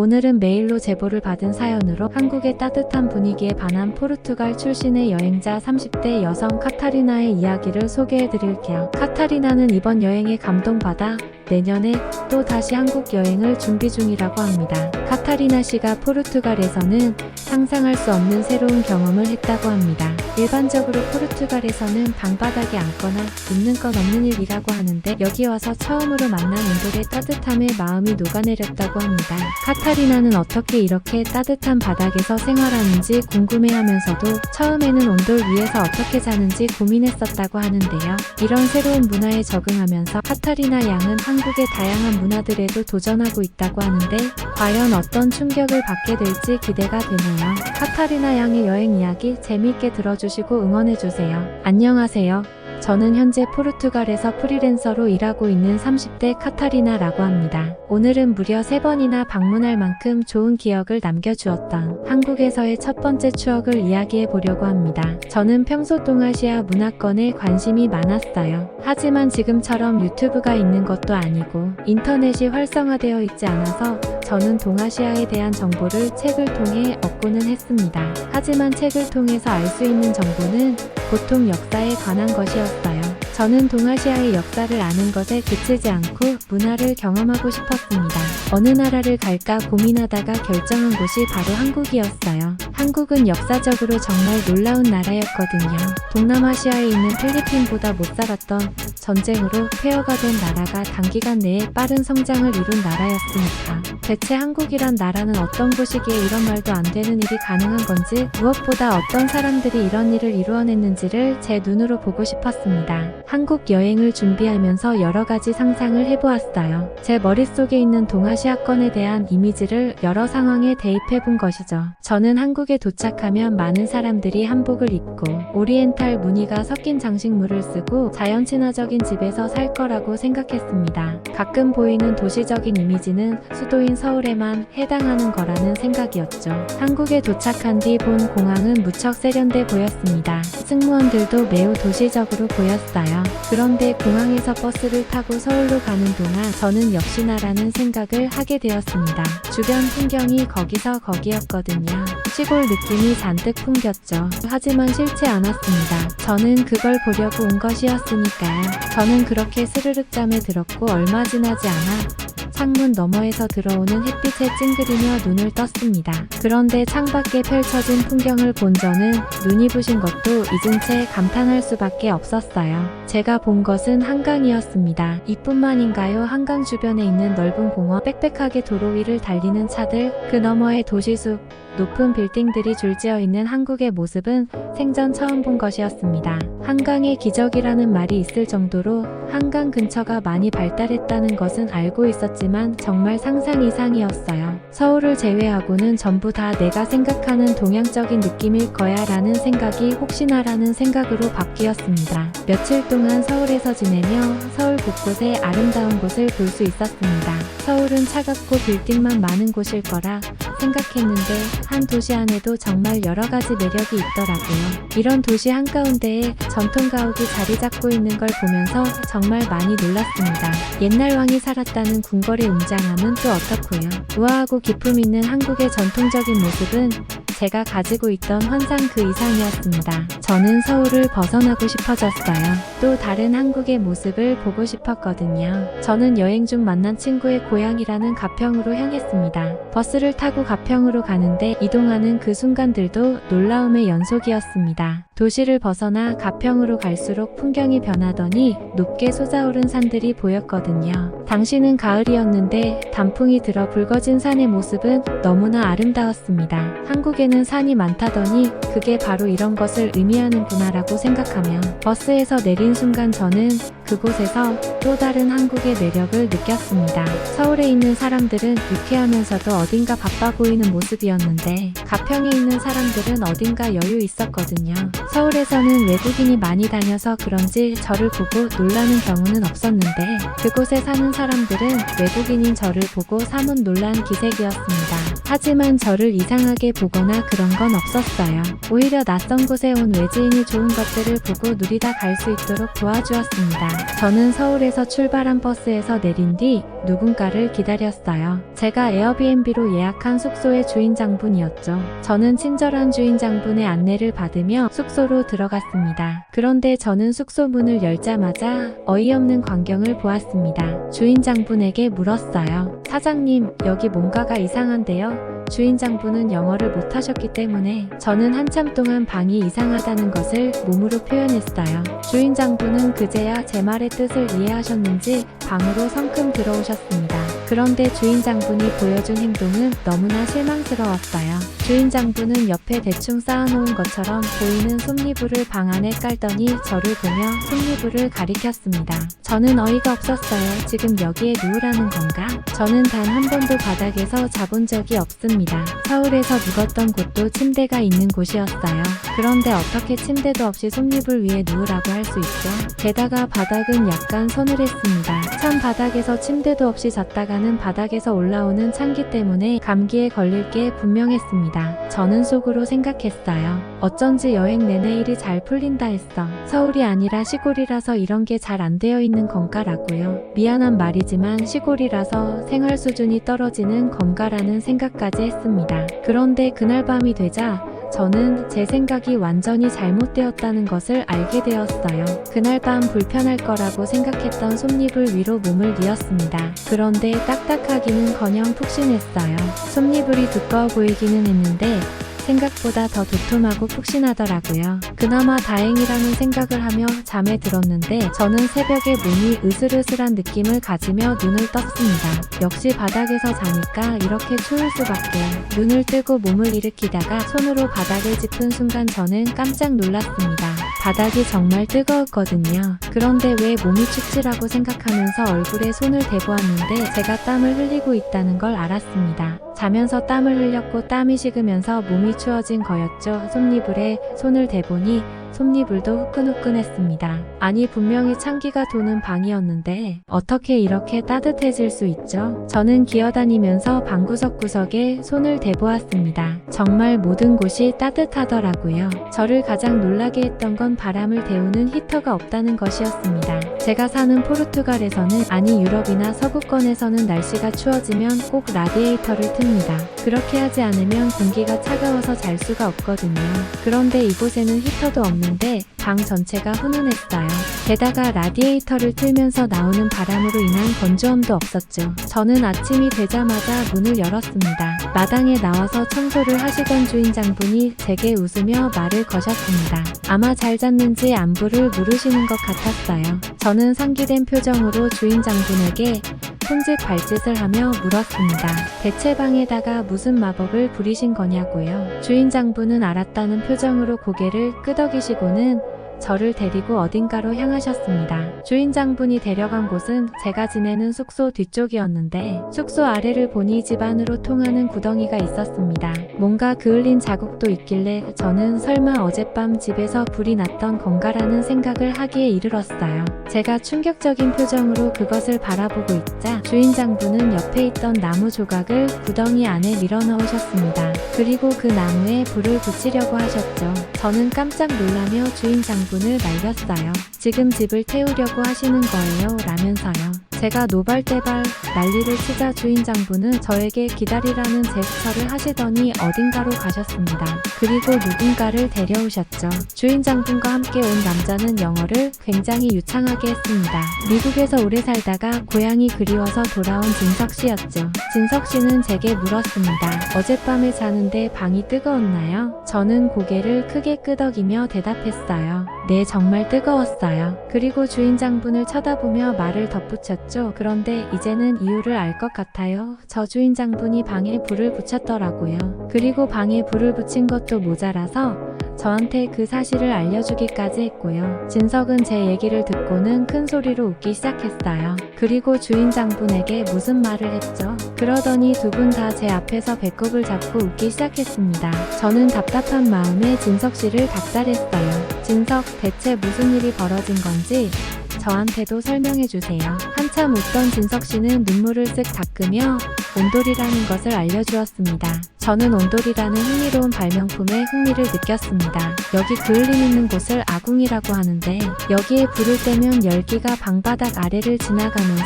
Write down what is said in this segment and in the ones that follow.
오늘은 메일로 제보를 받은 사연으로 한국의 따뜻한 분위기에 반한 포르투갈 출신의 여행자 30대 여성 카타리나의 이야기를 소개해드릴게요. 카타리나는 이번 여행에 감동받아 내년에 또 다시 한국 여행을 준비 중이라고 합니다. 카타리나 씨가 포르투갈에서는 상상할 수 없는 새로운 경험을 했다고 합니다. 일반적으로 포르투갈에서는 방바닥에 앉거나 눕는 건 없는 일이라고 하는데 여기 와서 처음으로 만난 온돌의 따뜻함에 마음이 녹아내렸다고 합니다. 카타리나는 어떻게 이렇게 따뜻한 바닥에서 생활하는지 궁금해하면서도 처음에는 온돌 위에서 어떻게 자는지 고민했었다고 하는데요. 이런 새로운 문화에 적응하면서 카타리나 양은 한국의 다양한 문화들에도 도전하고 있다고 하는데 과연 어떤 충격을 받게 될지 기대가 되네요. 카타리나 양의 여행 이야기 재미있게 들어주시고 응원해주세요. 안녕하세요. 저는 현재 포르투갈에서 프리랜서로 일하고 있는 30대 카타리나라고 합니다. 오늘은 무려 3번이나 방문할 만큼 좋은 기억을 남겨주었던 한국에서의 첫 번째 추억을 이야기해 보려고 합니다. 저는 평소 동아시아 문화권에 관심이 많았어요. 하지만 지금처럼 유튜브가 있는 것도 아니고 인터넷이 활성화되어 있지 않아서 저는 동아시아에 대한 정보를 책을 통해 얻고는 했습니다. 하지만 책을 통해서 알 수 있는 정보는 보통 역사에 관한 것이었어요. 저는 동아시아의 역사를 아는 것에 그치지 않고 문화를 경험하고 싶었습니다. 어느 나라를 갈까 고민하다가 결정한 곳이 바로 한국이었어요. 한국은 역사적으로 정말 놀라운 나라였거든요. 동남아시아에 있는 필리핀보다 못 살았던 전쟁으로 폐허가 된 나라가 단기간 내에 빠른 성장을 이룬 나라였으니까. 대체 한국이란 나라는 어떤 곳이기에 이런 말도 안 되는 일이 가능한 건지 무엇보다 어떤 사람들이 이런 일을 이루어냈는지를 제 눈으로 보고 싶었습니다. 한국 여행을 준비하면서 여러 가지 상상을 해보았어요. 제 머릿속에 있는 동아시아권에 대한 이미지를 여러 상황에 대입해 본 것이죠. 저는 한국에 도착하면 많은 사람들이 한복을 입고 오리엔탈 무늬가 섞인 장식물을 쓰고 자연 친화적인 집에서 살 거라고 생각했습니다. 가끔 보이는 도시적인 이미지는 수도인 서울에만 해당하는 거라는 생각이었죠. 한국에 도착한 뒤 본 공항은 무척 세련돼 보였습니다. 승무원들도 매우 도시적으로 보였어요. 그런데 공항에서 버스를 타고 서울로 가는 동안 저는 역시나라는 생각을 하게 되었습니다. 주변 풍경이 거기서 거기였거든요. 시골 느낌이 잔뜩 풍겼죠. 하지만 싫지 않았습니다. 저는 그걸 보려고 온 것이었으니까요. 저는 그렇게 스르륵 잠에 들었고 얼마 지나지 않아 창문 너머에서 들어오는 햇빛에 찡그리며 눈을 떴습니다. 그런데 창밖에 펼쳐진 풍경을 본 저는 눈이 부신 것도 잊은 채 감탄할 수밖에 없었어요. 제가 본 것은 한강이었습니다. 이뿐만인가요? 한강 주변에 있는 넓은 공원, 빽빽하게 도로 위를 달리는 차들, 그 너머의 도시숲, 높은 빌딩들이 줄지어 있는 한국의 모습은 생전 처음 본 것이었습니다. 한강의 기적이라는 말이 있을 정도로 한강 근처가 많이 발달했다는 것은 알고 있었지만 정말 상상 이상이었어요. 서울을 제외하고는 전부 다 내가 생각하는 동양적인 느낌일 거야 라는 생각이 혹시나라는 생각으로 바뀌었습니다. 며칠 동안 서울에서 지내며 서울 곳곳에 아름다운 곳을 볼 수 있었습니다. 서울은 차갑고 빌딩만 많은 곳일 거라 생각했는데 한 도시 안에도 정말 여러 가지 매력이 있더라고요. 이런 도시 한가운데에 전통 가옥이 자리 잡고 있는 걸 보면서 정말 많이 놀랐습니다. 옛날 왕이 살았다는 궁궐의 웅장함은 또 어떻고요. 우아하고 기품 있는 한국의 전통적인 모습은 제가 가지고 있던 환상 그 이상이었습니다. 저는 서울을 벗어나고 싶어졌어요. 또 다른 한국의 모습을 보고 싶었거든요. 저는 여행 중 만난 친구의 고향이라는 가평으로 향했습니다. 버스를 타고 가평으로 가는데 이동하는 그 순간들도 놀라움의 연속이었습니다. 도시를 벗어나 가평으로 갈수록 풍경이 변하더니 높게 솟아오른 산들이 보였거든요. 당시는 가을이었는데 단풍이 들어 붉어진 산의 모습은 너무나 아름다웠습니다. 한국에는 산이 많다더니 그게 바로 이런 것을 의미하는구나라고 생각하며 버스에서 내린 순간 저는 그곳에서 또 다른 한국의 매력을 느꼈습니다. 서울에 있는 사람들은 유쾌하면서도 어딘가 바빠 보이는 모습이었는데 가평에 있는 사람들은 어딘가 여유 있었거든요. 서울에서는 외국인이 많이 다녀서 그런지 저를 보고 놀라는 경우는 없었는데 그곳에 사는 사람들은 외국인인 저를 보고 사뭇 놀란 기색이었습니다. 하지만 저를 이상하게 보거나 그런 건 없었어요. 오히려 낯선 곳에 온 외지인이 좋은 것들을 보고 누리다 갈 수 있도록 도와주었습니다. 저는 서울에서 출발한 버스에서 내린 뒤 누군가를 기다렸어요. 제가 에어비앤비로 예약한 숙소의 주인장분이었죠. 저는 친절한 주인장분의 안내를 받으며 숙소로 들어갔습니다. 그런데 저는 숙소 문을 열자마자 어이없는 광경을 보았습니다. 주인장분에게 물었어요. 사장님, 여기 뭔가가 이상한데요? 주인장분은 영어를 못하셨기 때문에 저는 한참 동안 방이 이상하다는 것을 몸으로 표현했어요. 주인장분은 그제야 제 말의 뜻을 이해하셨는지 방으로 성큼 들어오셨습니다. 그런데 주인장분이 보여준 행동은 너무나 실망스러웠어요. 주인장분은 옆에 대충 쌓아놓은 것처럼 보이는 솜니부를 방 안에 깔더니 저를 보며 솜니부를 가리켰습니다. 저는 어이가 없었어요. 지금 여기에 누우라는 건가? 저는 단 한 번도 바닥에서 자본 적이 없습니다. 서울에서 묵었던 곳도 침대가 있는 곳이었어요. 그런데 어떻게 침대도 없이 솜니불 위에 누우라고 할 수 있죠? 게다가 바닥은 약간 서늘했습니다. 참 바닥에서 침대도 없이 잤다가는 바닥에서 올라오는 찬기 때문에 감기에 걸릴 게 분명했습니다. 저는 속으로 생각했어요. 어쩐지 여행 내내 일이 잘 풀린다 했어. 서울이 아니라 시골이라서 이런 게 잘 안 되어 있는 건가라고요. 미안한 말이지만 시골이라서 생활 수준이 떨어지는 건가라는 생각까지 했습니다. 그런데 그날 밤이 되자 저는 제 생각이 완전히 잘못되었다는 것을 알게 되었어요. 그날 밤 불편할 거라고 생각했던 솜니불 위로 몸을 뉘었습니다. 그런데 딱딱하기는커녕 푹신했어요. 솜니불이 두꺼워 보이기는 했는데 생각보다 더 도톰하고 푹신하더라고요. 그나마 다행이라는 생각을 하며 잠에 들었는데 저는 새벽에 몸이 으슬으슬한 느낌을 가지며 눈을 떴습니다. 역시 바닥에서 자니까 이렇게 추울 수밖에. 눈을 뜨고 몸을 일으키다가 손으로 바닥을 짚은 순간 저는 깜짝 놀랐습니다. 바닥이 정말 뜨거웠거든요. 그런데 왜 몸이 춥지라고 생각하면서 얼굴에 손을 대보았는데 제가 땀을 흘리고 있다는 걸 알았습니다. 자면서 땀을 흘렸고 땀이 식으면서 몸이 추워진 거였죠. 솜니불에 손을 대보니 솜니불도 후끈후끈했습니다. 아니 분명히 찬기가 도는 방이었는데 어떻게 이렇게 따뜻해질 수 있죠? 저는 기어다니면서 방 구석구석에 손을 대보았습니다. 정말 모든 곳이 따뜻하더라고요. 저를 가장 놀라게 했던 건 바람을 데우는 히터가 없다는 것이었습니다. 제가 사는 포르투갈에서는 아니 유럽이나 서구권에서는 날씨가 추워지면 꼭 라디에이터를 틉니다. 그렇게 하지 않으면 공기가 차가워서 잘 수가 없거든요. 그런데 이곳에는 히터도 없는데 방 전체가 훈훈했어요. 게다가 라디에이터를 틀면서 나오는 바람으로 인한 건조함도 없었죠. 저는 아침이 되자마자 문을 열었습니다. 마당에 나와서 청소를 하시던 주인장분이 제게 웃으며 말을 거셨습니다. 아마 잘 잤는지 안부를 물으시는 것 같았어요. 저는 상기된 표정으로 주인장분에게 손짓 발짓을 하며 물었습니다. 대체 방에다가 무슨 마법을 부리신 거냐고요. 주인장분은 알았다는 표정으로 고개를 끄덕이시고는 저를 데리고 어딘가로 향하셨습니다. 주인장분이 데려간 곳은 제가 지내는 숙소 뒤쪽이었는데 숙소 아래를 보니 집 안으로 통하는 구덩이가 있었습니다. 뭔가 그을린 자국도 있길래 저는 설마 어젯밤 집에서 불이 났던 건가라는 생각을 하기에 이르렀어요. 제가 충격적인 표정으로 그것을 바라보고 있자 주인장분은 옆에 있던 나무 조각을 구덩이 안에 밀어넣으셨습니다. 그리고 그 나무에 불을 붙이려고 하셨죠. 저는 깜짝 놀라며 주인장분을 말렸어요. 지금 집을 태우려고 하시는 거예요? 라면서요. 제가 노발대발 난리를 치자 주인장분은 저에게 기다리라는 제스처를 하시더니 어딘가로 가셨습니다. 그리고 누군가를 데려오셨죠. 주인장분과 함께 온 남자는 영어를 굉장히 유창하게 했습니다. 미국에서 오래 살다가 고향이 그리워서 돌아온 진석 씨였죠. 진석 씨는 제게 물었습니다. 어젯밤에 자는데 방이 뜨거웠나요? 저는 고개를 크게 끄덕이며 대답했어요. 네, 정말 뜨거웠어요. 그리고 주인장분을 쳐다보며 말을 덧붙였죠. 그런데 이제는 이유를 알 것 같아요. 저 주인장분이 방에 불을 붙였더라고요. 그리고 방에 불을 붙인 것도 모자라서 저한테 그 사실을 알려주기까지 했고요. 진석은 제 얘기를 듣고는 큰 소리로 웃기 시작했어요. 그리고 주인장분에게 무슨 말을 했죠? 그러더니 두 분 다 제 앞에서 배꼽을 잡고 웃기 시작했습니다. 저는 답답한 마음에 진석 씨를 닥달했어요. 진석, 대체 무슨 일이 벌어진 건지 저한테도 설명해주세요. 한참 웃던 진석 씨는 눈물을 쓱 닦으며 온돌이라는 것을 알려주었습니다. 저는 온돌이라는 흥미로운 발명품에 흥미를 느꼈습니다. 여기 그을림 있는 곳을 아궁이라고 하는데 여기에 불을 떼면 열기가 방바닥 아래를 지나가면서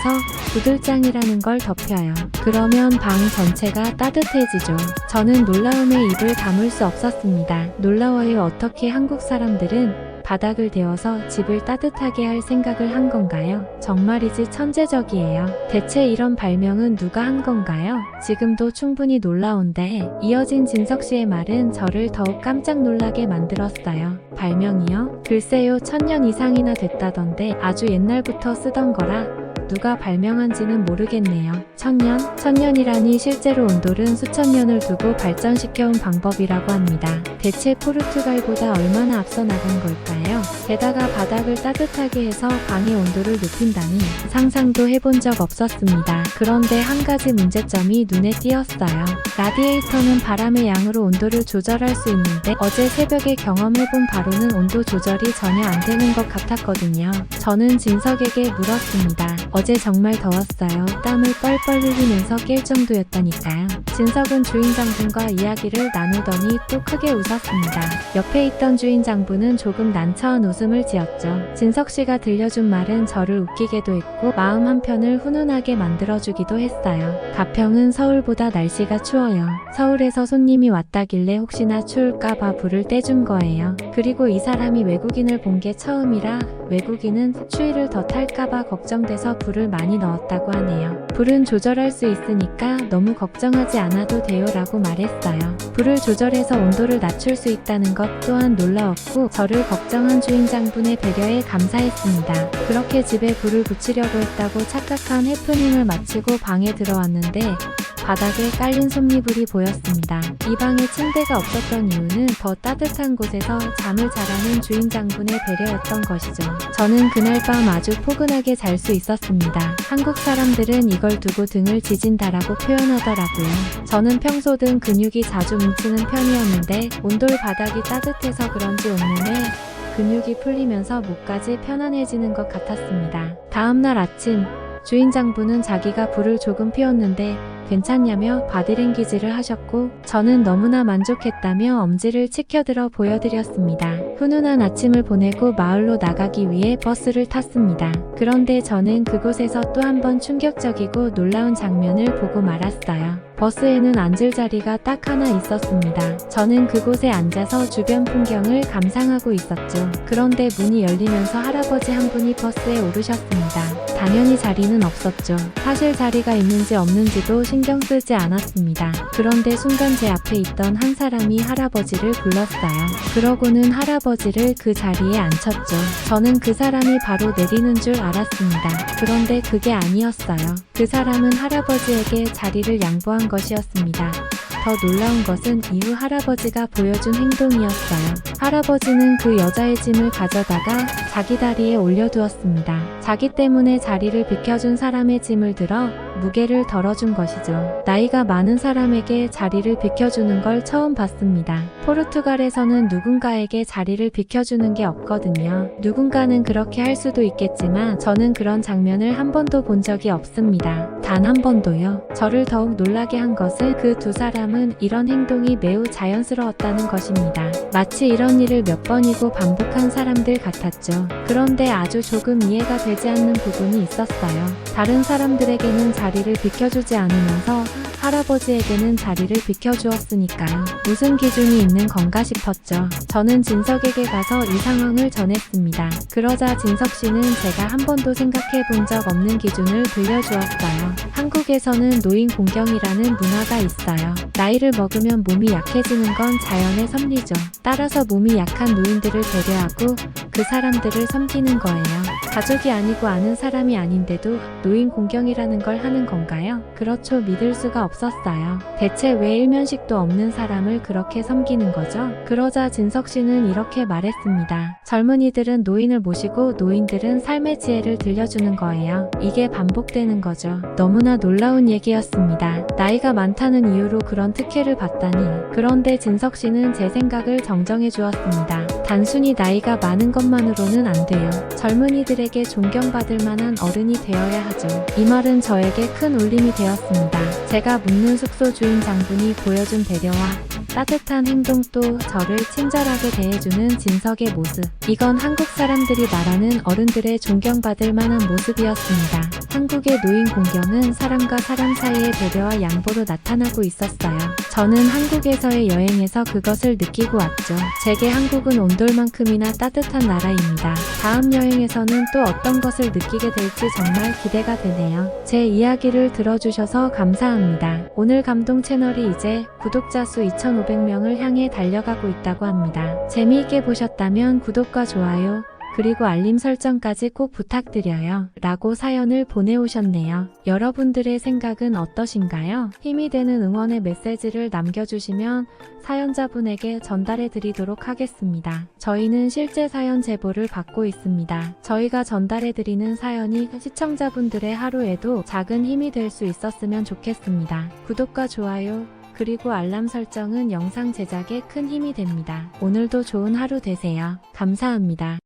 구들장이라는 걸 덮여요. 그러면 방 전체가 따뜻해지죠. 저는 놀라움에 입을 다물 수 없었습니다. 놀라워요. 어떻게 한국 사람들은 바닥을 데워서 집을 따뜻하게 할 생각을 한 건가요? 정말이지 천재적이에요. 대체 이런 발명은 누가 한 건가요? 지금도 충분히 놀라운데 이어진 진석 씨의 말은 저를 더욱 깜짝 놀라게 만들었어요. 발명이요? 글쎄요, 1000년 이상이나 됐다던데 아주 옛날부터 쓰던 거라 누가 발명한지는 모르겠네요. 1000년? 1000년이라니 실제로 온돌은 수천 년을 두고 발전시켜온 방법이라고 합니다. 대체 포르투갈보다 얼마나 앞서 나간 걸까요? 게다가 바닥을 따뜻하게 해서 방의 온도를 높인다니 상상도 해본 적 없었습니다. 그런데 한 가지 문제점이 눈에 띄었어요. 라디에이터는 바람의 양으로 온도를 조절할 수 있는데 어제 새벽에 경험해본 바로는 온도 조절이 전혀 안 되는 것 같았거든요. 저는 진석에게 물었습니다. 어제 정말 더웠어요. 땀을 뻘뻘 흘리면서 깰 정도였다니까요. 진석은 주인장분과 이야기를 나누더니 또 크게 웃었습니다. 옆에 있던 주인장분은 조금 난처한 웃음을 지었죠. 진석 씨가 들려준 말은 저를 웃기게도 했고 마음 한편을 훈훈하게 만들어주기도 했어요. 가평은 서울보다 날씨가 추워요. 서울에서 손님이 왔다길래 혹시나 추울까봐 불을 떼준 거예요. 그리고 이 사람이 외국인을 본 게 처음이라 외국인은 추위를 더 탈까봐 걱정돼서 불을 많이 넣었다고 하네요. 불은 조절할 수 있으니까 너무 걱정하지 않아도 돼요 라고 말했어요. 불을 조절해서 온도를 낮출 수 있다는 것 또한 놀라웠고 저를 걱정한 주인장분의 배려에 감사했습니다. 그렇게 집에 불을 붙이려고 했다고 착각한 해프닝을 마치고 방에 들어왔는데 바닥에 깔린 솜니불이 보였습니다. 이 방에 침대가 없었던 이유는 더 따뜻한 곳에서 잠을 자라는 주인장분의 배려였던 것이죠. 저는 그날 밤 아주 포근하게 잘 수 있었습니다. 한국 사람들은 이걸 두고 등을 지진다라고 표현하더라고요. 저는 평소 등 근육이 자주 뭉치는 편이었는데 온돌 바닥이 따뜻해서 그런지 온몸에 근육이 풀리면서 목까지 편안해지는 것 같았습니다. 다음날 아침 주인장분은 자기가 불을 조금 피웠는데 괜찮냐며 바디랭귀지를 하셨고 저는 너무나 만족했다며 엄지를 치켜들어 보여드렸습니다. 훈훈한 아침을 보내고 마을로 나가기 위해 버스를 탔습니다. 그런데 저는 그곳에서 또 한 번 충격적이고 놀라운 장면을 보고 말았어요. 버스에는 앉을 자리가 딱 하나 있었습니다. 저는 그곳에 앉아서 주변 풍경을 감상하고 있었죠. 그런데 문이 열리면서 할아버지 한 분이 버스에 오르셨습니다. 당연히 자리는 없었죠. 사실 자리가 있는지 없는지도 신경 쓰지 않았습니다. 그런데 순간 제 앞에 있던 한 사람이 할아버지를 불렀어요. 그러고는 할아버지를 그 자리에 앉혔죠. 저는 그 사람이 바로 내리는 줄 알았습니다. 그런데 그게 아니었어요. 그 사람은 할아버지에게 자리를 양보한 것이었습니다. 더 놀라운 것은 이후 할아버지가 보여준 행동이었어요. 할아버지는 그 여자의 짐을 가져다가 자기 다리에 올려두었습니다. 자기 때문에 자리를 비켜준 사람의 짐을 들어 무게를 덜어준 것이죠. 나이가 많은 사람에게 자리를 비켜주는 걸 처음 봤습니다. 포르투갈에서는 누군가에게 자리를 비켜주는 게 없거든요. 누군가는 그렇게 할 수도 있겠지만 저는 그런 장면을 한 번도 본 적이 없습니다. 단 한 번도요. 저를 더욱 놀라게 한 것은 그 두 사람은 이런 행동이 매우 자연스러웠다는 것입니다. 마치 이런 일을 몇 번이고 반복한 사람들 같았죠. 그런데 아주 조금 이해가 되지 않는 부분이 있었어요. 다른 사람들에게는 자리를 비켜주지 않으면서 할아버지에게는 자리를 비켜주었으니까요. 무슨 기준이 있는 건가 싶었죠. 저는 진석에게 가서 이 상황을 전했습니다. 그러자 진석 씨는 제가 한 번도 생각해 본 적 없는 기준을 들려주었어요. 한국에서는 노인 공경이라는 문화가 있어요. 나이를 먹으면 몸이 약해지는 건 자연의 섭리죠. 따라서 몸이 약한 노인들을 배려하고 그 사람들을 섬기는 거예요. 가족이 아니고 아는 사람이 아닌데도 노인 공경이라는 걸 하는 건가요? 그렇죠. 믿을 수가 없었어요. 대체 왜 일면식도 없는 사람을 그렇게 섬기는 거죠? 그러자 진석 씨는 이렇게 말했습니다. 젊은이들은 노인을 모시고 노인들은 삶의 지혜를 들려주는 거예요. 이게 반복되는 거죠. 너무나 놀라운 얘기였습니다. 나이가 많다는 이유로 그런 특혜를 받다니. 그런데 진석 씨는 제 생각을 정정해 주었습니다. 단순히 나이가 많은 것만으로는 안 돼요. 젊은이들에게 존경받을 만한 어른이 되어야 하죠. 이 말은 저에게 큰 울림이 되었습니다. 제가 묵는 숙소 주인 장분이 보여준 배려와 따뜻한 행동도 저를 친절하게 대해주는 진석의 모습. 이건 한국 사람들이 말하는 어른들의 존경받을 만한 모습이었습니다. 한국의 노인 공경은 사람과 사람 사이의 배려와 양보로 나타나고 있었어요. 저는 한국에서의 여행에서 그것을 느끼고 왔죠. 제게 한국은 온돌만큼이나 따뜻한 나라입니다. 다음 여행에서는 또 어떤 것을 느끼게 될지 정말 기대가 되네요. 제 이야기를 들어주셔서 감사합니다. 오늘 감동 채널이 이제 구독자 수 2,500명을 향해 달려가고 있다고 합니다. 재미있게 보셨다면 구독과 좋아요, 그리고 알림 설정까지 꼭 부탁드려요. 라고 사연을 보내오셨네요. 여러분들의 생각은 어떠신가요? 힘이 되는 응원의 메시지를 남겨주시면 사연자분에게 전달해 드리도록 하겠습니다. 저희는 실제 사연 제보를 받고 있습니다. 저희가 전달해 드리는 사연이 시청자분들의 하루에도 작은 힘이 될 수 있었으면 좋겠습니다. 구독과 좋아요, 그리고 알람 설정은 영상 제작에 큰 힘이 됩니다. 오늘도 좋은 하루 되세요. 감사합니다.